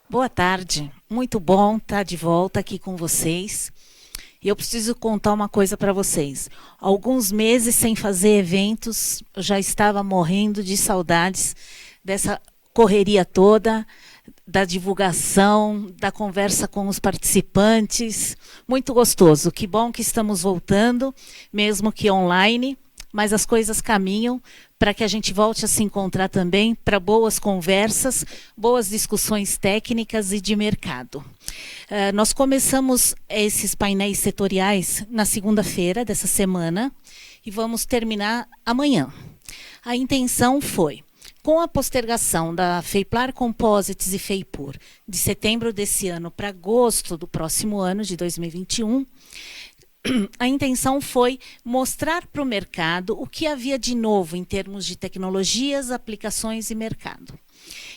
Boa tarde, muito bom estar de volta aqui com vocês. E eu preciso contar uma coisa para vocês. Alguns meses sem fazer eventos, eu já estava morrendo de saudades dessa correria toda, da divulgação, da conversa com os participantes. Muito gostoso. Que bom que estamos voltando, mesmo que online, mas as coisas caminham para que a gente volte a se encontrar também para boas conversas, boas discussões técnicas e de mercado. Nós começamos esses painéis setoriais na segunda-feira dessa semana e vamos terminar amanhã. A intenção foi, com a postergação da FEIPLAR Composites e FEIPUR de setembro desse ano para agosto do próximo ano, de 2021, a intenção foi mostrar para o mercado o que havia de novo em termos de tecnologias, aplicações e mercado.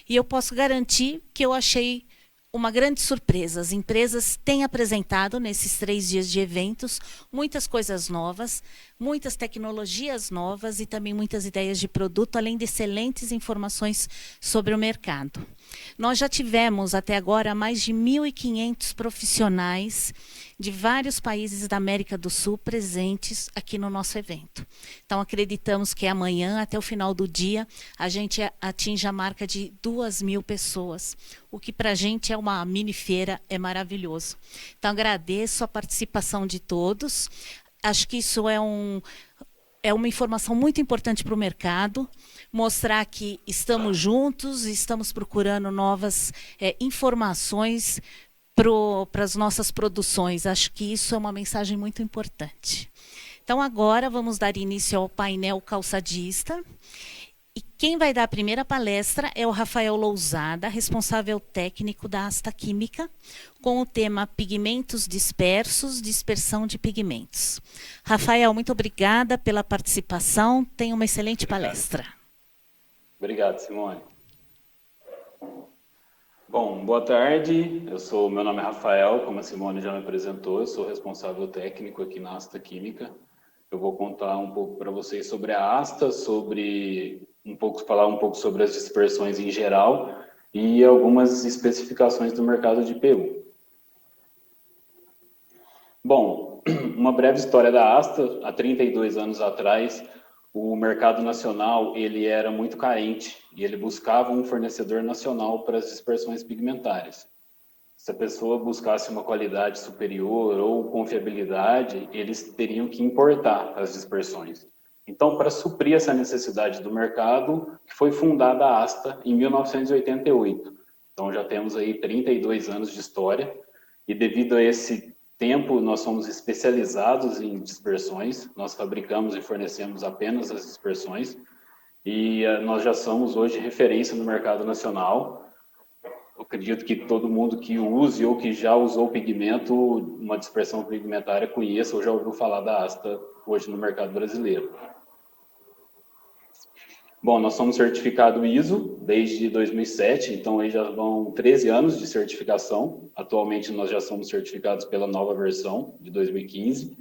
E eu posso garantir que eu achei uma grande surpresa. As empresas têm apresentado nesses 3 dias de eventos muitas coisas novas, muitas tecnologias novas e também muitas ideias de produto, além de excelentes informações sobre o mercado. Nós já tivemos até agora mais de 1.500 profissionais de vários países da América do Sul presentes aqui no nosso evento. Então, acreditamos que amanhã, até o final do dia, a gente atinja a marca de 2.000 pessoas, o que para a gente é uma mini feira, é maravilhoso. Então, agradeço a participação de todos. Acho que isso é uma informação muito importante para o mercado, mostrar que estamos juntos, estamos procurando novas informações para as nossas produções. Acho que isso é uma mensagem muito importante. Então, agora vamos dar início ao painel calçadista. E quem vai dar a primeira palestra é o Rafael Lousada, responsável técnico da Asta Química, com o tema Pigmentos Dispersos, Dispersão de Pigmentos. Rafael, muito obrigada pela participação. Tenha uma excelente palestra. Obrigado, Simone. Bom, boa tarde. Meu nome é Rafael, como a Simone já me apresentou, eu sou responsável técnico aqui na Asta Química. Eu vou contar um pouco para vocês sobre a Asta, falar um pouco sobre as dispersões em geral e algumas especificações do mercado de PU. Bom, uma breve história da Asta. Há 32 anos atrás, o mercado nacional ele era muito carente e ele buscava um fornecedor nacional para as dispersões pigmentárias. Se a pessoa buscasse uma qualidade superior ou confiabilidade, eles teriam que importar as dispersões. Então, para suprir essa necessidade do mercado, que foi fundada a Asta em 1988. Então, já temos aí 32 anos de história e devido a esse tempo, nós somos especializados em dispersões, nós fabricamos e fornecemos apenas as dispersões e nós já somos hoje referência no mercado nacional. Eu acredito que todo mundo que use ou que já usou pigmento, uma dispersão pigmentária, conheça ou já ouviu falar da Asta hoje no mercado brasileiro. Bom, nós somos certificado ISO desde 2007, então aí já vão 13 anos de certificação. Atualmente nós já somos certificados pela nova versão de 2015.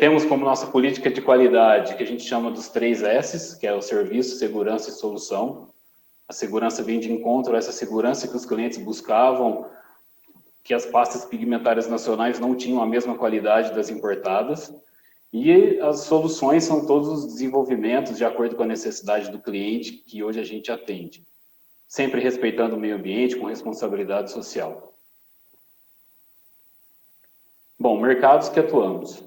Temos como nossa política de qualidade, que a gente chama dos 3 S's, que é o serviço, segurança e solução. A segurança vem de encontro a essa segurança que os clientes buscavam, que as pastas pigmentárias nacionais não tinham a mesma qualidade das importadas. E as soluções são todos os desenvolvimentos de acordo com a necessidade do cliente que hoje a gente atende, sempre respeitando o meio ambiente com responsabilidade social. Bom, mercados que atuamos.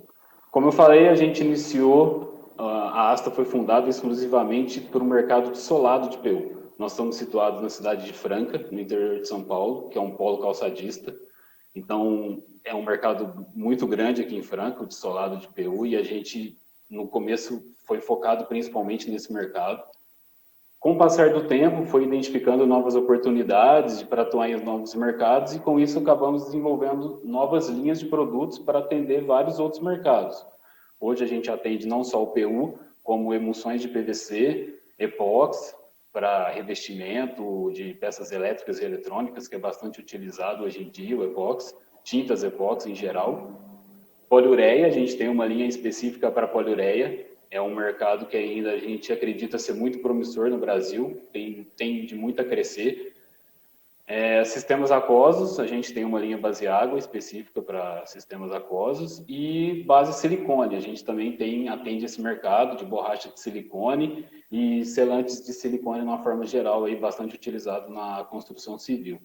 Como eu falei, a gente iniciou, a Asta foi fundada exclusivamente por um mercado de solado de PU. Nós estamos situados na cidade de Franca, no interior de São Paulo, que é um polo calçadista. Então, é um mercado muito grande aqui em Franca, o de solado de PU, e a gente, no começo, foi focado principalmente nesse mercado. Com o passar do tempo, foi identificando novas oportunidades para atuar em novos mercados, e com isso acabamos desenvolvendo novas linhas de produtos para atender vários outros mercados. Hoje a gente atende não só o PU, como emulsões de PVC, epóxi, para revestimento de peças elétricas e eletrônicas, que é bastante utilizado hoje em dia, o epóxi, tintas epóxi em geral. Poliureia, a gente tem uma linha específica para poliureia, é um mercado que ainda a gente acredita ser muito promissor no Brasil, tem de muito a crescer. Sistemas aquosos, a gente tem uma linha base água específica para sistemas aquosos e base silicone. A gente também atende esse mercado de borracha de silicone e selantes de silicone de uma forma geral, aí, bastante utilizado na construção civil.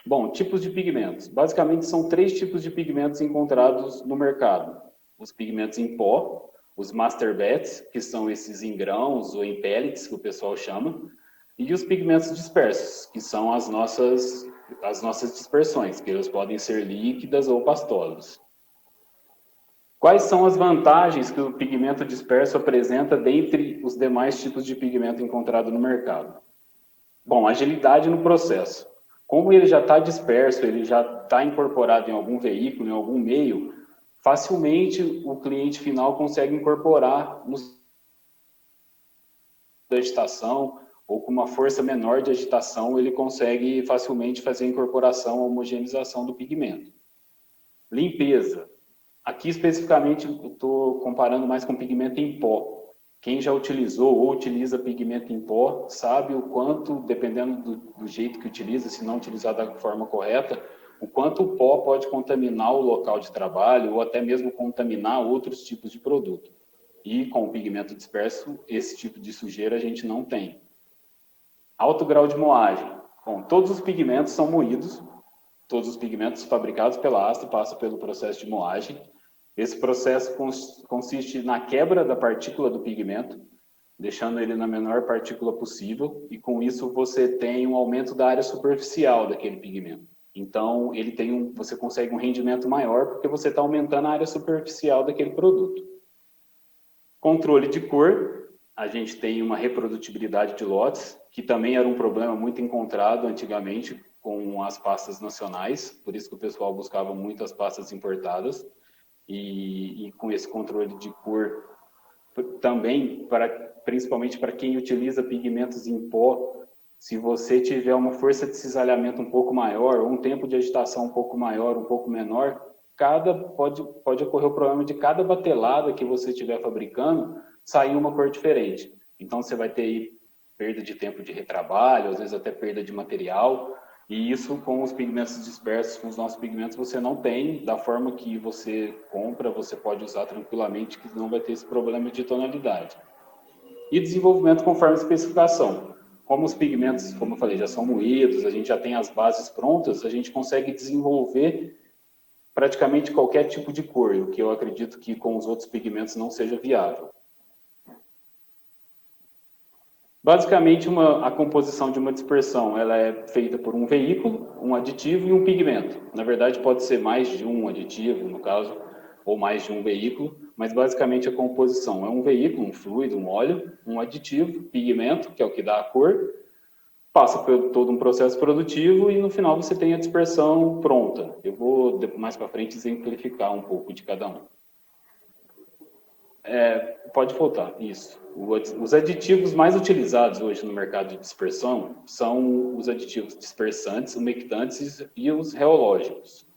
Bom, tipos de pigmentos. Basicamente, são 3 tipos de pigmentos encontrados no mercado. Os pigmentos em pó, os master beds, que são esses em grãos ou em pellets, que o pessoal chama, e os pigmentos dispersos, que são as nossas dispersões, que elas podem ser líquidas ou pastosas. Quais são as vantagens que o pigmento disperso apresenta dentre os demais tipos de pigmento encontrado no mercado? Bom, agilidade no processo. Como ele já está disperso, ele já está incorporado em algum veículo, em algum meio, facilmente o cliente final consegue incorporar da agitação ou com uma força menor de agitação, ele consegue facilmente fazer a incorporação, a homogeneização do pigmento. Limpeza. Aqui especificamente eu estou comparando mais com pigmento em pó. Quem já utilizou ou utiliza pigmento em pó sabe o quanto, dependendo do jeito que utiliza, se não utilizar da forma correta, o quanto o pó pode contaminar o local de trabalho ou até mesmo contaminar outros tipos de produto. E com o pigmento disperso, esse tipo de sujeira a gente não tem. Alto grau de moagem. Bom, todos os pigmentos são moídos, todos os pigmentos fabricados pela Asta passam pelo processo de moagem. Esse processo consiste na quebra da partícula do pigmento, deixando ele na menor partícula possível, e com isso você tem um aumento da área superficial daquele pigmento. Então, você consegue um rendimento maior porque você está aumentando a área superficial daquele produto. Controle de cor, a gente tem uma reprodutibilidade de lotes, que também era um problema muito encontrado antigamente com as pastas nacionais, por isso que o pessoal buscava muito as pastas importadas. E com esse controle de cor também, principalmente para quem utiliza pigmentos em pó, se você tiver uma força de cisalhamento um pouco maior, ou um tempo de agitação um pouco maior, um pouco menor, pode ocorrer o problema de cada batelada que você estiver fabricando sair uma cor diferente. Então você vai ter aí perda de tempo de retrabalho, às vezes até perda de material. E isso com os pigmentos dispersos, com os nossos pigmentos, você não tem. Da forma que você compra, você pode usar tranquilamente, que não vai ter esse problema de tonalidade. E desenvolvimento conforme especificação. Como os pigmentos, como eu falei, já são moídos, a gente já tem as bases prontas, a gente consegue desenvolver praticamente qualquer tipo de cor, o que eu acredito que com os outros pigmentos não seja viável. Basicamente, a composição de uma dispersão ela é feita por um veículo, um aditivo e um pigmento. Na verdade, pode ser mais de um aditivo, no caso, ou mais de um veículo, mas basicamente a composição é um veículo, um fluido, um óleo, um aditivo, pigmento, que é o que dá a cor, passa por todo um processo produtivo e no final você tem a dispersão pronta. Eu vou mais para frente exemplificar um pouco de cada um. Pode voltar, isso. Os aditivos mais utilizados hoje no mercado de dispersão são os aditivos dispersantes, umectantes e os reológicos.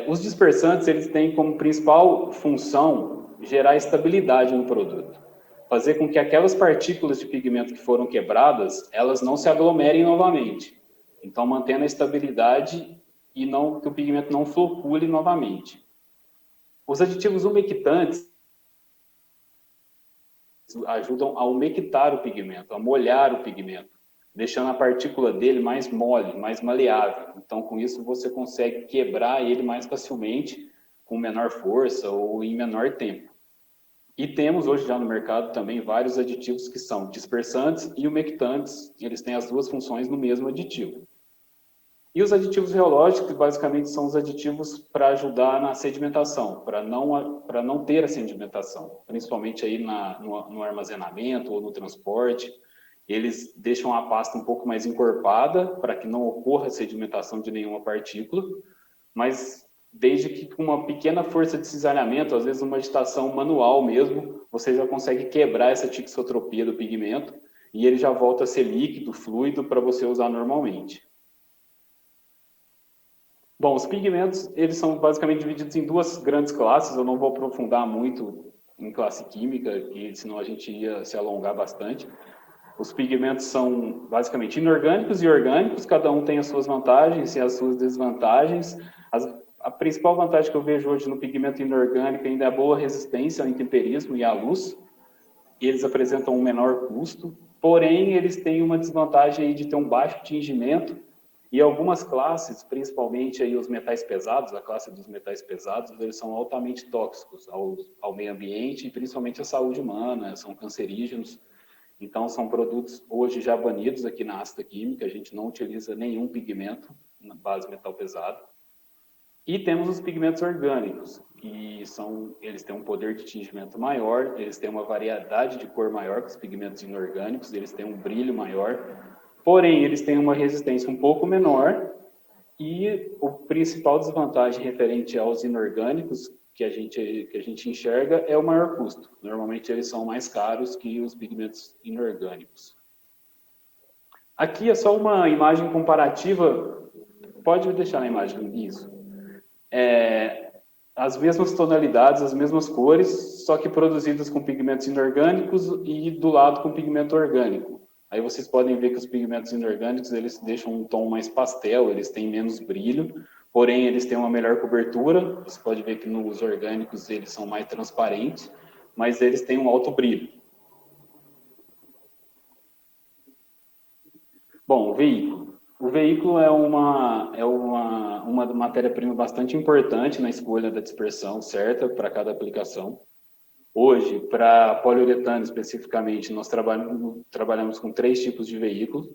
Os dispersantes, eles têm como principal função gerar estabilidade no produto. Fazer com que aquelas partículas de pigmento que foram quebradas, elas não se aglomerem novamente. Então, mantendo a estabilidade e que o pigmento não flocule novamente. Os aditivos umectantes ajudam a umectar o pigmento, a molhar o pigmento, deixando a partícula dele mais mole, mais maleável. Então, com isso, você consegue quebrar ele mais facilmente, com menor força ou em menor tempo. E temos hoje já no mercado também vários aditivos que são dispersantes e umectantes, eles têm as duas funções no mesmo aditivo. E os aditivos reológicos, basicamente, são os aditivos para ajudar na sedimentação, para não ter a sedimentação, principalmente aí no armazenamento ou no transporte. Eles deixam a pasta um pouco mais encorpada, para que não ocorra a sedimentação de nenhuma partícula, mas desde que com uma pequena força de cisalhamento, às vezes uma agitação manual mesmo, você já consegue quebrar essa tixotropia do pigmento e ele já volta a ser líquido, fluido, para você usar normalmente. Bom, os pigmentos, eles são basicamente divididos em duas grandes classes, eu não vou aprofundar muito em classe química, senão a gente ia se alongar bastante, Os pigmentos são basicamente inorgânicos e orgânicos, cada um tem as suas vantagens e as suas desvantagens. A principal vantagem que eu vejo hoje no pigmento inorgânico ainda é a boa resistência ao intemperismo e à luz. E eles apresentam um menor custo, porém eles têm uma desvantagem aí de ter um baixo tingimento e algumas classes, principalmente aí os metais pesados, a classe dos metais pesados, eles são altamente tóxicos ao meio ambiente e principalmente à saúde humana, são cancerígenos. Então, são produtos hoje já banidos aqui na Asta Química, a gente não utiliza nenhum pigmento na base metal pesado. E temos os pigmentos orgânicos, que eles têm um poder de tingimento maior, eles têm uma variedade de cor maior que os pigmentos inorgânicos, eles têm um brilho maior, porém, eles têm uma resistência um pouco menor, e o principal desvantagem referente aos inorgânicos que a gente enxerga é o maior custo. Normalmente eles são mais caros que os pigmentos inorgânicos. Aqui é só uma imagem comparativa, pode deixar na imagem isso. As mesmas tonalidades, as mesmas cores, só que produzidas com pigmentos inorgânicos e do lado com pigmento orgânico. Aí vocês podem ver que os pigmentos inorgânicos, eles deixam um tom mais pastel, eles têm menos brilho, porém eles têm uma melhor cobertura. Você pode ver que nos orgânicos eles são mais transparentes, mas eles têm um alto brilho. Bom, o veículo. O veículo é uma matéria-prima bastante importante na escolha da dispersão certa para cada aplicação. Hoje, para poliuretano especificamente, nós trabalhamos com 3 tipos de veículos,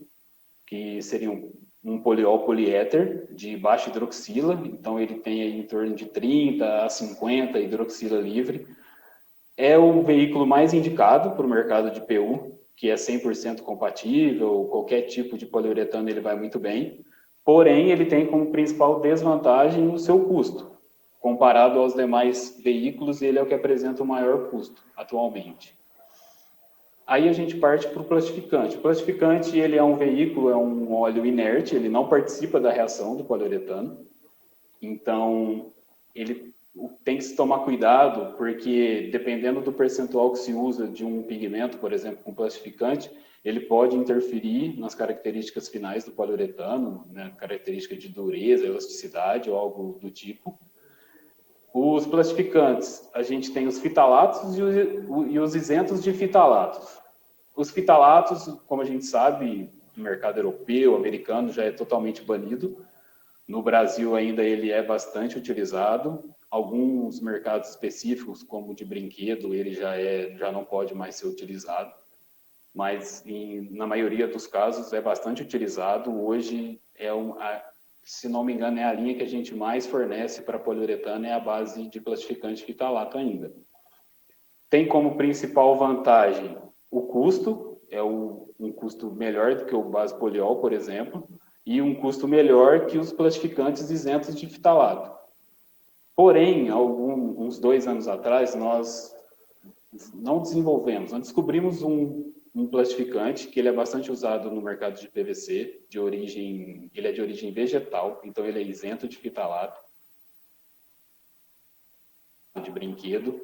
que seriam um poliol poliéter de baixa hidroxila, então ele tem aí em torno de 30 a 50 hidroxila livre. É o veículo mais indicado para o mercado de PU, que é 100% compatível, qualquer tipo de poliuretano ele vai muito bem, porém ele tem como principal desvantagem o seu custo. Comparado aos demais veículos, ele é o que apresenta o maior custo atualmente. Aí a gente parte para o plastificante. O plastificante ele é um veículo, é um óleo inerte, ele não participa da reação do poliuretano. Então, ele tem que se tomar cuidado, porque dependendo do percentual que se usa de um pigmento, por exemplo, com plastificante, ele pode interferir nas características finais do poliuretano, né, característica de dureza, elasticidade ou algo do tipo. Os plastificantes, a gente tem os fitalatos e os isentos de fitalatos. Os fitalatos, como a gente sabe, no mercado europeu, americano, já é totalmente banido. No Brasil ainda ele é bastante utilizado. Alguns mercados específicos, como o de brinquedo, ele já não pode mais ser utilizado. Mas na maioria dos casos é bastante utilizado. Hoje se não me engano, é a linha que a gente mais fornece para poliuretano, é a base de plastificante fitalato ainda. Tem como principal vantagem o custo, um custo melhor do que o base poliol, por exemplo, e um custo melhor que os plastificantes isentos de fitalato. Porém, uns 2 anos atrás, nós não descobrimos um plastificante que ele é bastante usado no mercado de PVC, ele é de origem vegetal, então ele é isento de fitalato, de brinquedo,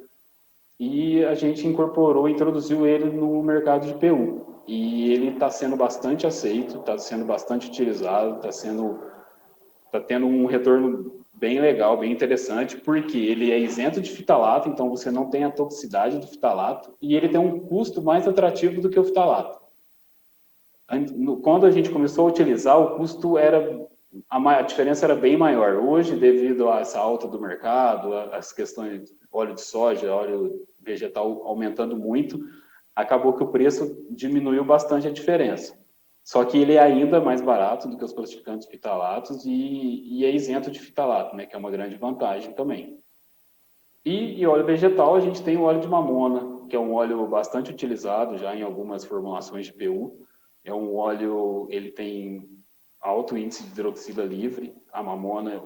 e a gente introduziu ele no mercado de PU, e ele está sendo bastante aceito, está sendo bastante utilizado, está tendo um retorno bem legal, bem interessante, porque ele é isento de fitalato, então você não tem a toxicidade do fitalato, e ele tem um custo mais atrativo do que o fitalato. Quando a gente começou a utilizar, o custo a diferença era bem maior. Hoje, devido a essa alta do mercado, as questões de óleo de soja, óleo vegetal aumentando muito, acabou que o preço diminuiu bastante a diferença. Só que ele é ainda mais barato do que os plastificantes fitalatos e é isento de fitalato, né, que é uma grande vantagem também. E óleo vegetal, a gente tem o óleo de mamona, que é um óleo bastante utilizado já em algumas formulações de PU. É um óleo, ele tem alto índice de hidroxila livre.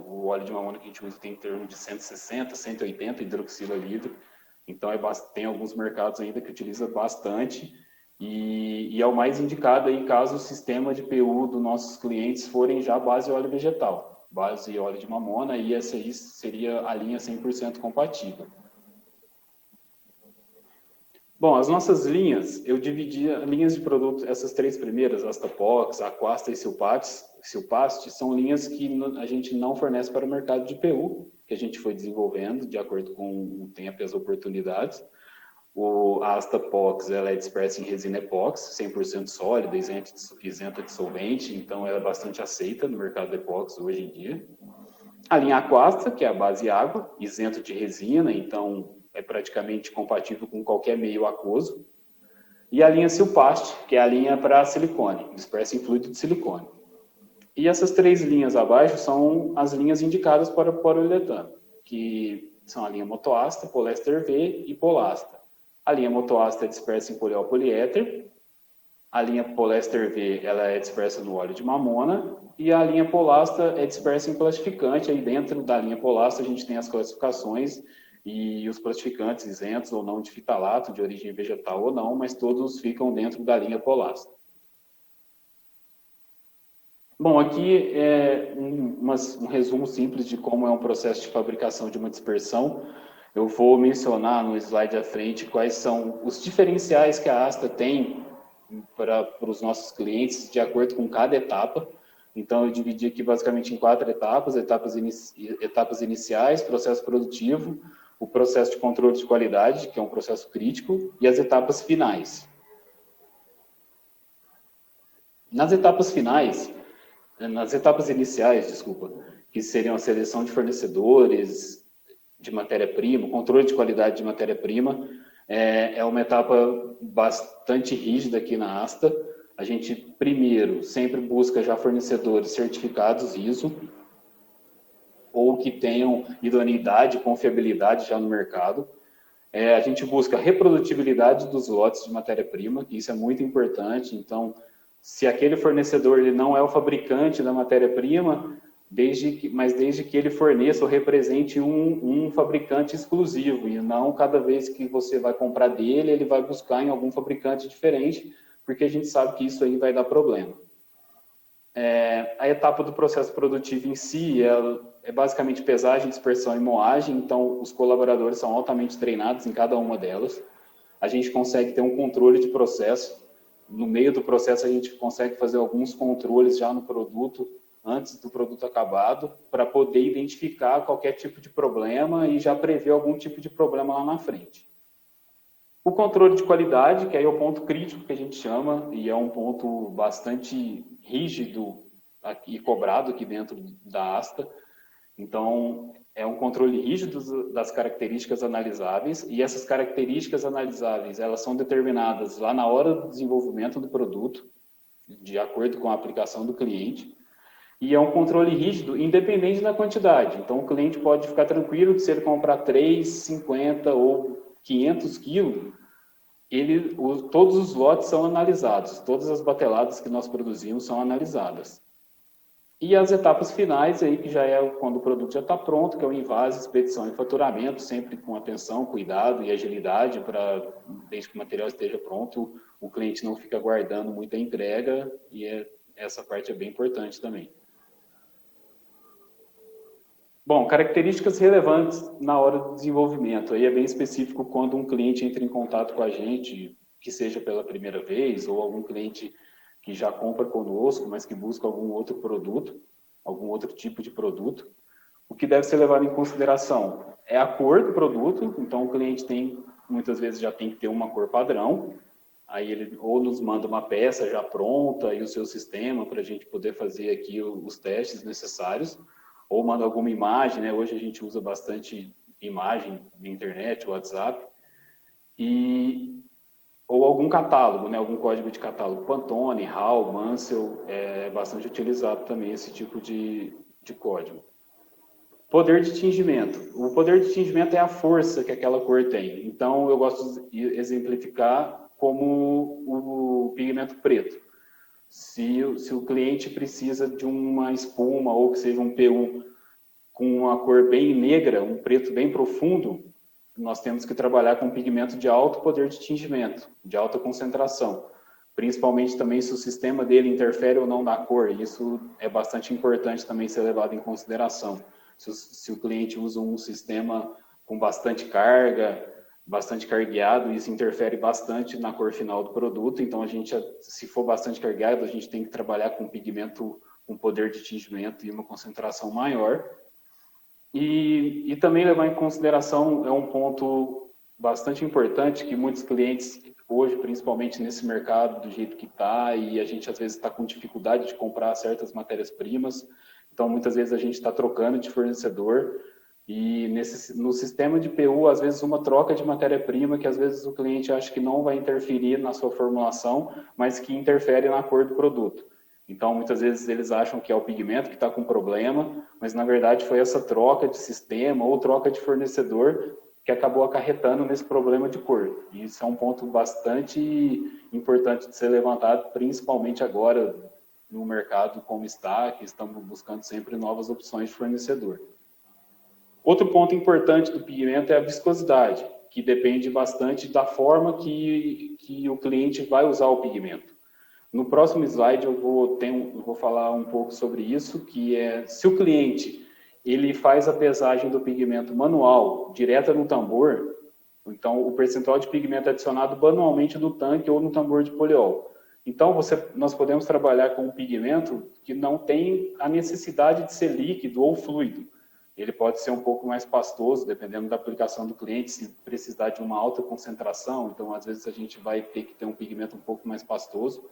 O óleo de mamona que a gente usa tem em torno de 160, 180 hidroxila livre. Então, tem alguns mercados ainda que utiliza bastante. E é o mais indicado aí caso o sistema de PU dos nossos clientes forem já base óleo vegetal, base óleo de mamona, e essa aí seria a linha 100% compatível. Bom, as nossas linhas, eu dividi linhas de produtos, essas três primeiras, Astapox, Aquasta e Silpast, são linhas que a gente não fornece para o mercado de PU, que a gente foi desenvolvendo de acordo com o tempo e as oportunidades. A Astapox, ela é dispersa em resina epóxi, 100% sólida, isenta de solvente, então ela é bastante aceita no mercado de epóxi hoje em dia. A linha Aquasta, que é a base água, isento de resina, então é praticamente compatível com qualquer meio aquoso. E a linha Silpast, que é a linha para silicone, dispersa em fluido de silicone. E essas três linhas abaixo são as linhas indicadas para poliuretano, que são a linha Motoasta, Polyester V e Polasta. A linha Motoasta é dispersa em poliol poliéter, a linha Polyester V ela é dispersa no óleo de mamona e a linha Polasta é dispersa em plastificante. Aí dentro da linha Polasta a gente tem as classificações e os plastificantes isentos ou não de fitalato, de origem vegetal ou não, mas todos ficam dentro da linha Polasta. Bom, aqui é um resumo simples de como é um processo de fabricação de uma dispersão. Eu vou mencionar no slide à frente quais são os diferenciais que a Asta tem para os nossos clientes de acordo com cada etapa. Então, eu dividi aqui basicamente em 4 etapas, etapas iniciais, processo produtivo, o processo de controle de qualidade, que é um processo crítico, e as etapas finais. Nas etapas iniciais, desculpa, que seriam a seleção de fornecedores, de matéria-prima, controle de qualidade de matéria-prima, é uma etapa bastante rígida aqui na Asta. A gente, primeiro, sempre busca já fornecedores certificados ISO, ou que tenham idoneidade, confiabilidade já no mercado. A gente busca a reprodutibilidade dos lotes de matéria-prima, que isso é muito importante. Então, se aquele fornecedor ele não é o fabricante da matéria-prima, mas desde que ele forneça ou represente um fabricante exclusivo, e não cada vez que você vai comprar dele, ele vai buscar em algum fabricante diferente, porque a gente sabe que isso aí vai dar problema. A etapa do processo produtivo em si é basicamente pesagem, dispersão e moagem, então os colaboradores são altamente treinados em cada uma delas. A gente consegue ter um controle de processo. No meio do processo, a gente consegue fazer alguns controles já no produto, antes do produto acabado, para poder identificar qualquer tipo de problema e já prever algum tipo de problema lá na frente. O controle de qualidade, que aí é o ponto crítico que a gente chama, e é um ponto bastante rígido e cobrado aqui dentro da Asta. Então, é um controle rígido das características analisáveis, e essas características analisáveis, elas são determinadas lá na hora do desenvolvimento do produto, de acordo com a aplicação do cliente, e é um controle rígido, independente da quantidade. Então, o cliente pode ficar tranquilo que se ele comprar 3, 50 ou 500 quilos, todos os lotes são analisados, todas as bateladas que nós produzimos são analisadas. E as etapas finais, aí, que já é quando o produto já está pronto, que é o invase, expedição e faturamento, sempre com atenção, cuidado e agilidade, desde que o material esteja pronto, o cliente não fica aguardando muita entrega, e essa parte é bem importante também. Bom, características relevantes na hora do desenvolvimento. Aí é bem específico quando um cliente entra em contato com a gente, que seja pela primeira vez, ou algum cliente que já compra conosco, mas que busca algum outro produto, algum outro tipo de produto. O que deve ser levado em consideração é a cor do produto. Então, o cliente muitas vezes já tem que ter uma cor padrão. Aí ele ou nos manda uma peça já pronta e o seu sistema para a gente poder fazer aqui os testes necessários, ou manda alguma imagem, né? Hoje a gente usa bastante imagem na internet, WhatsApp, ou algum catálogo, né? Algum código de catálogo, Pantone, HAL, Mansell, é bastante utilizado também esse tipo de código. Poder de tingimento. O poder de tingimento é a força que aquela cor tem. Então, eu gosto de exemplificar como o pigmento preto. Se o cliente precisa de uma espuma ou que seja um PU com uma cor bem negra, um preto bem profundo, nós temos que trabalhar com pigmento de alto poder de tingimento, de alta concentração. Principalmente também se o sistema dele interfere ou não na cor. Isso é bastante importante também ser levado em consideração. Se o cliente usa um sistema com bastante carga, bastante cargueado, isso interfere bastante na cor final do produto, então a gente, se for bastante cargueado, a gente tem que trabalhar com pigmento com poder de tingimento e uma concentração maior. E também levar em consideração, é um ponto bastante importante, que muitos clientes hoje, principalmente nesse mercado do jeito que está, e a gente às vezes está com dificuldade de comprar certas matérias-primas, então muitas vezes a gente está trocando de fornecedor, e no sistema de PU, às vezes uma troca de matéria-prima que às vezes o cliente acha que não vai interferir na sua formulação, mas que interfere na cor do produto. Então, muitas vezes eles acham que é o pigmento que está com problema, mas na verdade foi essa troca de sistema ou troca de fornecedor que acabou acarretando nesse problema de cor. E isso é um ponto bastante importante de ser levantado, principalmente agora no mercado como está, que estamos buscando sempre novas opções de fornecedor. Outro ponto importante do pigmento é a viscosidade, que depende bastante da forma que o cliente vai usar o pigmento. No próximo slide eu vou falar um pouco sobre isso, que é se o cliente ele faz a pesagem do pigmento manual, direta no tambor, então o percentual de pigmento é adicionado manualmente no tanque ou no tambor de poliol. Então nós podemos trabalhar com um pigmento que não tem a necessidade de ser líquido ou fluido. Ele pode ser um pouco mais pastoso, dependendo da aplicação do cliente, se precisar de uma alta concentração, então às vezes a gente vai ter que ter um pigmento um pouco mais pastoso.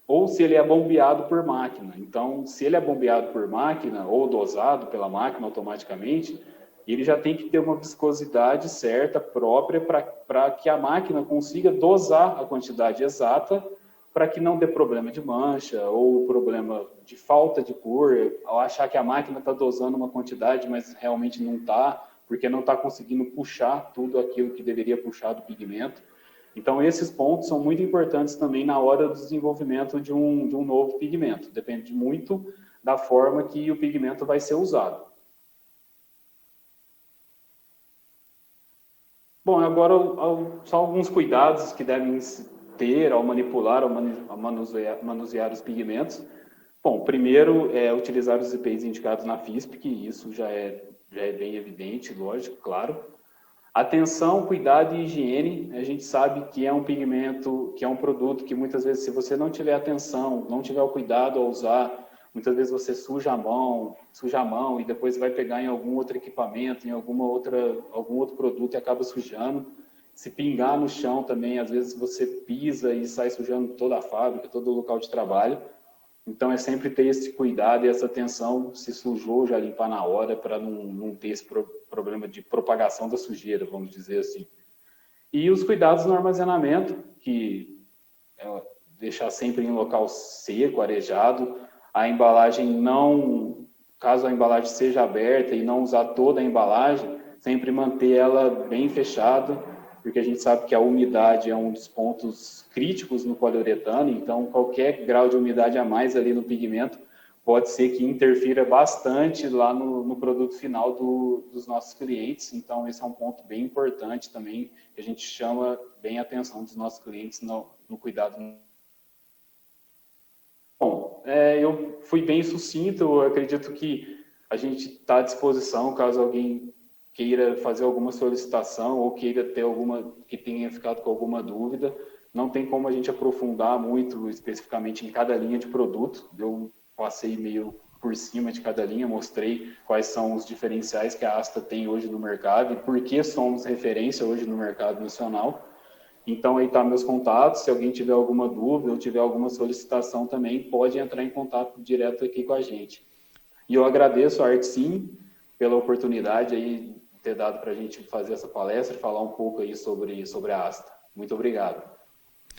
Ou se ele é bombeado por máquina. Então, se ele é bombeado por máquina ou dosado pela máquina automaticamente, ele já tem que ter uma viscosidade certa, própria, para que a máquina consiga dosar a quantidade exata, para que não dê problema de mancha ou problema de falta de cor, ao achar que a máquina está dosando uma quantidade, mas realmente não está, porque não está conseguindo puxar tudo aquilo que deveria puxar do pigmento. Então, esses pontos são muito importantes também na hora do desenvolvimento de um novo pigmento. Depende muito da forma que o pigmento vai ser usado. Bom, agora só alguns cuidados que devem ter ao manipular, ao manusear os pigmentos. Bom, primeiro é utilizar os EPIs indicados na FISP, que isso já é bem evidente, lógico, claro. Atenção, cuidado e higiene, a gente sabe que é um pigmento, que é um produto que muitas vezes, se você não tiver atenção, não tiver o cuidado ao usar, muitas vezes você suja a mão e depois vai pegar em algum outro equipamento, em algum outro produto e acaba sujando. Se pingar no chão também, às vezes você pisa e sai sujando toda a fábrica, todo o local de trabalho. Então, é sempre ter esse cuidado e essa atenção, se sujou, já limpar na hora, para não ter esse problema de propagação da sujeira, vamos dizer assim. E os cuidados no armazenamento, que é deixar sempre em local seco, arejado, a embalagem não, caso a embalagem seja aberta e não usar toda a embalagem, sempre manter ela bem fechada, porque a gente sabe que a umidade é um dos pontos críticos no poliuretano, então qualquer grau de umidade a mais ali no pigmento pode ser que interfira bastante lá no produto final dos nossos clientes, então esse é um ponto bem importante também, que a gente chama bem a atenção dos nossos clientes no cuidado. Bom, eu fui bem sucinto, eu acredito que a gente está à disposição caso alguém queira fazer alguma solicitação ou queira ter que tenha ficado com alguma dúvida. Não tem como a gente aprofundar muito especificamente em cada linha de produto. Eu passei meio por cima de cada linha, mostrei quais são os diferenciais que a Asta tem hoje no mercado e por que somos referência hoje no mercado nacional. Então, aí estão meus contatos. Se alguém tiver alguma dúvida ou tiver alguma solicitação também, pode entrar em contato direto aqui com a gente. E eu agradeço a ArtSim pela oportunidade aí ter dado para a gente fazer essa palestra e falar um pouco aí sobre a Asta. Muito obrigado.